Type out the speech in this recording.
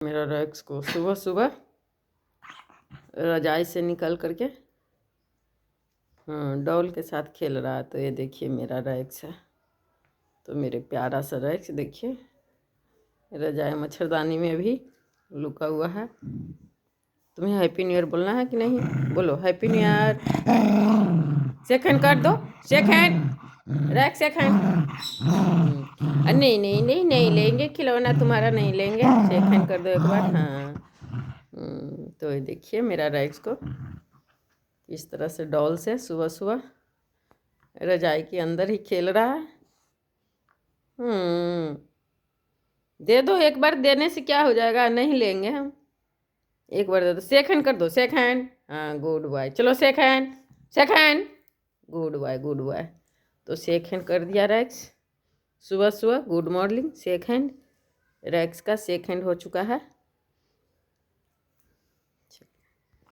मेरा रैक्स को सुबह सुबह रजाई से निकल करके डॉल के साथ खेल रहा है। तो ये देखिए मेरा रैक्स है। तो मेरे प्यारा सा रैक्स देखिए रजाई मच्छरदानी में भी लुका हुआ है। तुम्हें हैप्पी न्यू ईयर बोलना है कि नहीं? बोलो happy new year. Shake hand कर दो। Shake hand Rex shake hand. नहीं नहीं नहीं नहीं लेंगे, खिलौना तुम्हारा नहीं लेंगे। शेक हैंड कर दो एक बार। हाँ। तो ये देखिए मेरा रैक्स को इस तरह से डॉल से सुबह सुबह रजाई के अंदर ही खेल रहा है। दे दो एक बार, देने से क्या हो जाएगा, नहीं लेंगे हम। एक बार दे दो, शेक हैंड कर दो। Shake hand. हाँ गुड बॉय, चलो shake hand. Shake hand. Good boy good boy. तो शेक हैंड कर दिया रैक्स सुबह सुबह। Good morning. Shake hand. Rex का शेक हैंड हो चुका है।